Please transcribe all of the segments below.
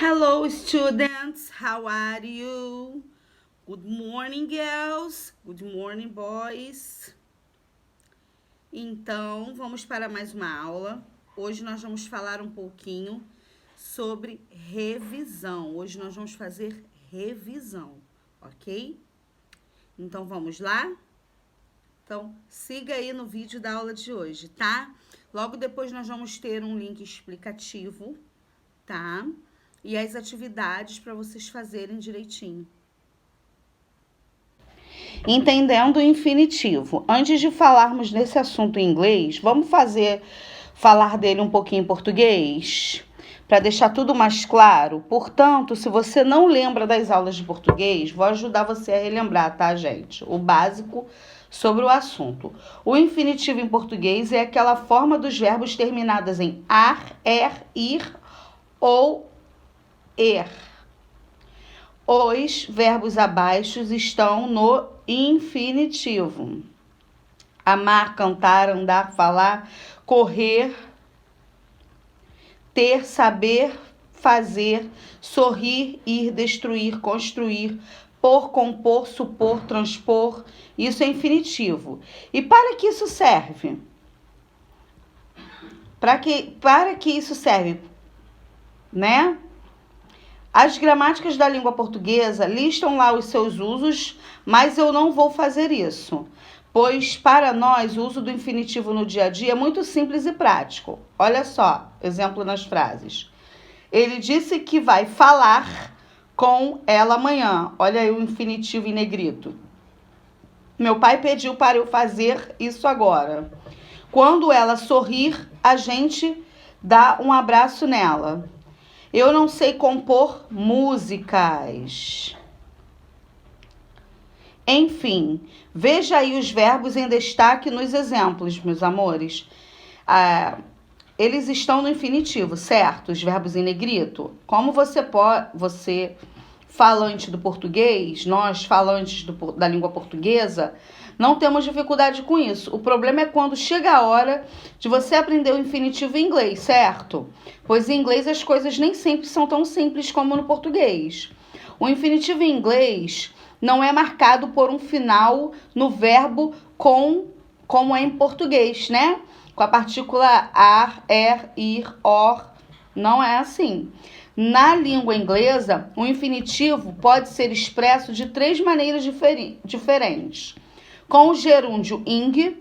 Hello, students. How are you? Good morning, girls. Good morning, boys. Então, vamos para mais uma aula. Hoje nós vamos falar um pouquinho sobre revisão. Hoje nós vamos fazer revisão, ok? Então, vamos lá? Então, siga aí no vídeo da aula de hoje, tá? Logo depois nós vamos ter um link explicativo, tá? E as atividades para vocês fazerem direitinho. Entendendo o infinitivo. Antes de falarmos desse assunto em inglês, vamos falar dele um pouquinho em português, para deixar tudo mais claro. Portanto, se você não lembra das aulas de português, vou ajudar você a relembrar, tá, gente? O básico sobre o assunto. O infinitivo em português é aquela forma dos verbos terminadas em ar, ir ou er. Os verbos abaixo estão no infinitivo. Amar, cantar, andar, falar, correr, ter, saber, fazer, sorrir, ir, destruir, construir, por, compor, supor, transpor. Isso é infinitivo. E para que isso serve? Para que isso serve? Né? As gramáticas da língua portuguesa listam lá os seus usos, mas eu não vou fazer isso, pois para nós o uso do infinitivo no dia a dia é muito simples e prático. Olha só, exemplo nas frases. Ele disse que vai falar com ela amanhã. Olha aí o infinitivo em negrito. Meu pai pediu para eu fazer isso agora. Quando ela sorrir, a gente dá um abraço nela. Eu não sei compor músicas. Enfim, veja aí os verbos em destaque nos exemplos, meus amores. Eles estão no infinitivo, certo? Os verbos em negrito. Como você falante do português, nós falantes da língua portuguesa, não temos dificuldade com isso. O problema é quando chega a hora de você aprender o infinitivo em inglês, certo? Pois em inglês as coisas nem sempre são tão simples como no português. O infinitivo em inglês não é marcado por um final no verbo como é em português, né? Com a partícula ar, ir, or. Não é assim. Na língua inglesa, o infinitivo pode ser expresso de 3 maneiras diferentes. Com o gerúndio ing,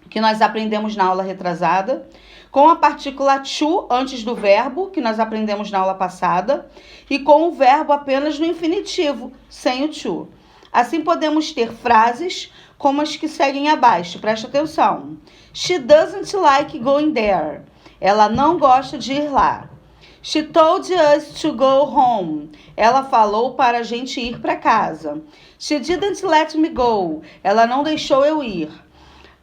que nós aprendemos na aula retrasada, com a partícula to antes do verbo, que nós aprendemos na aula passada, e com o verbo apenas no infinitivo, sem o to. Assim podemos ter frases como as que seguem abaixo. Presta atenção. She doesn't like going there. Ela não gosta de ir lá. She told us to go home. Ela falou para a gente ir para casa. She didn't let me go. Ela não deixou eu ir.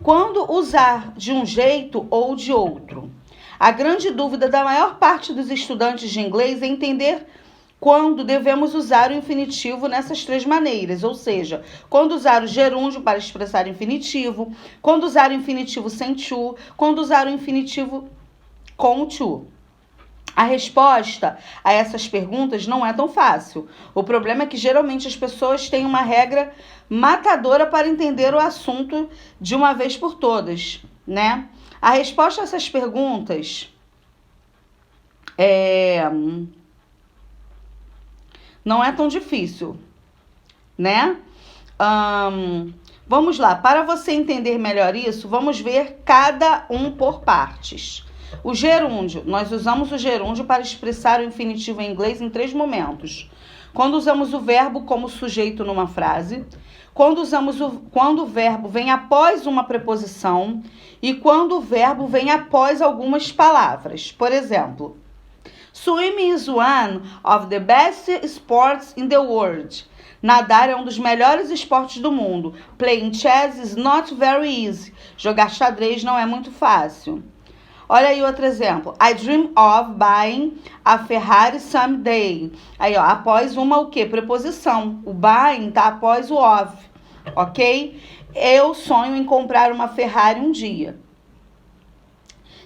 Quando usar de um jeito ou de outro? A grande dúvida da maior parte dos estudantes de inglês é entender quando devemos usar o infinitivo nessas 3 maneiras, ou seja, quando usar o gerúndio para expressar o infinitivo, quando usar o infinitivo sem to, quando usar o infinitivo com o to. A resposta a essas perguntas não é tão fácil. O problema é que geralmente as pessoas têm uma regra matadora para entender o assunto de uma vez por todas, né? A resposta a essas perguntas não é tão difícil, né? Vamos lá, para você entender melhor isso, vamos ver cada um por partes. O gerúndio, nós usamos o gerúndio para expressar o infinitivo em inglês em 3 momentos. Quando usamos o verbo como sujeito numa frase, quando o verbo vem após uma preposição e quando o verbo vem após algumas palavras. Por exemplo, swimming is one of the best sports in the world. Nadar é um dos melhores esportes do mundo. Playing chess is not very easy. Jogar xadrez não é muito fácil. Olha aí outro exemplo. I dream of buying a Ferrari someday. Aí, ó, após uma o quê? Preposição. O buying tá após o of, ok? Eu sonho em comprar uma Ferrari um dia.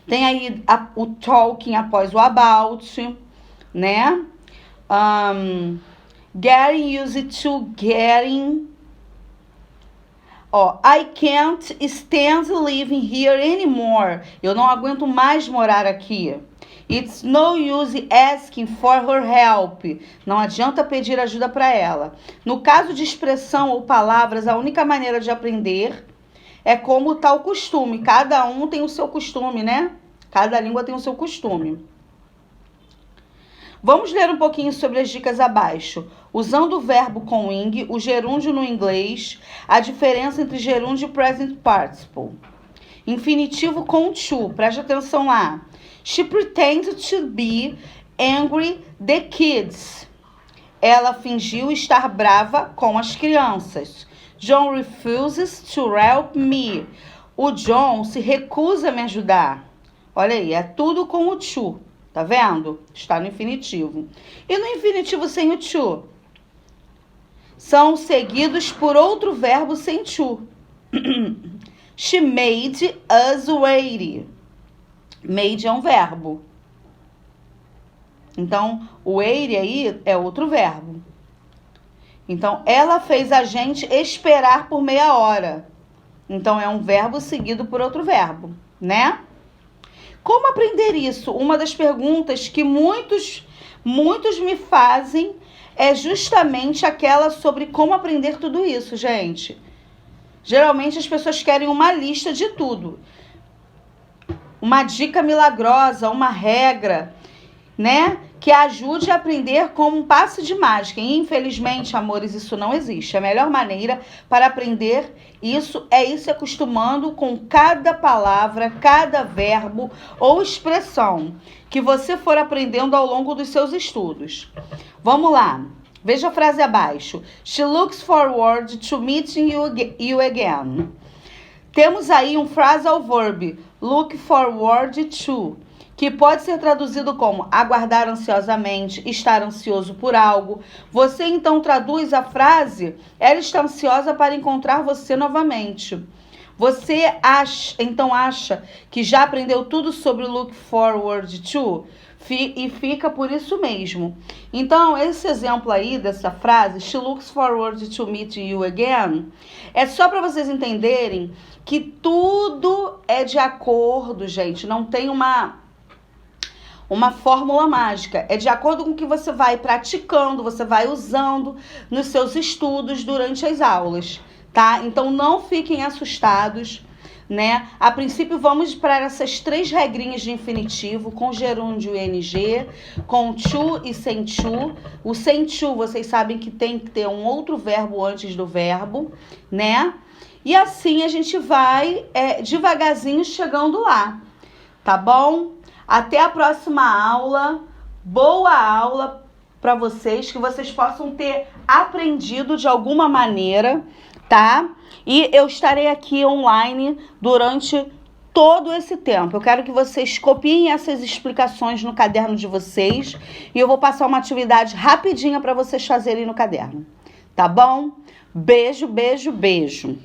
Tem aí o talking após o about, né? Getting used to getting. Ó, I can't stand living here anymore. Eu não aguento mais morar aqui. It's no use asking for her help. Não adianta pedir ajuda para ela. No caso de expressão ou palavras, a única maneira de aprender é como tal costume. Cada um tem o seu costume, né? Cada língua tem o seu costume. Vamos ler um pouquinho sobre as dicas abaixo. Usando o verbo com ing, o gerúndio no inglês, a diferença entre gerúndio e present participle. Infinitivo com to, preste atenção lá. She pretended to be angry the kids. Ela fingiu estar brava com as crianças. John refuses to help me. O John se recusa a me ajudar. Olha aí, é tudo com o to. Tá vendo? Está no infinitivo. E no infinitivo sem o to? São seguidos por outro verbo sem to. She made us wait. Made é um verbo. Então, o wait aí é outro verbo. Então, ela fez a gente esperar por meia hora. Então, é um verbo seguido por outro verbo, né? Como aprender isso? Uma das perguntas que muitos me fazem é justamente aquela sobre como aprender tudo isso, gente. Geralmente as pessoas querem uma lista de tudo. Uma dica milagrosa, uma regra, né? Que ajude a aprender como um passe de mágica. E, infelizmente, amores, isso não existe. A melhor maneira para aprender isso é ir se acostumando com cada palavra, cada verbo ou expressão que você for aprendendo ao longo dos seus estudos. Vamos lá. Veja a frase abaixo. She looks forward to meeting you again. Temos aí um phrasal verb, look forward to, que pode ser traduzido como aguardar ansiosamente, estar ansioso por algo. Você então traduz a frase, ela está ansiosa para encontrar você novamente. Você acha que já aprendeu tudo sobre look forward to? E fica por isso mesmo. Então, esse exemplo aí dessa frase, she looks forward to meet you again, é só para vocês entenderem que tudo é de acordo, gente. Não tem uma fórmula mágica. É de acordo com o que você vai praticando, você vai usando nos seus estudos durante as aulas, tá? Então, não fiquem assustados, né? A princípio, vamos para essas 3 regrinhas de infinitivo, com gerúndio e ing, com to e sem to. O sem to, vocês sabem que tem que ter um outro verbo antes do verbo, né? E assim a gente vai devagarzinho chegando lá, tá bom? Até a próxima aula. Boa aula para vocês, que vocês possam ter aprendido de alguma maneira, tá? E eu estarei aqui online durante todo esse tempo. Eu quero que vocês copiem essas explicações no caderno de vocês e eu vou passar uma atividade rapidinha para vocês fazerem no caderno, tá bom? Beijo, beijo, beijo.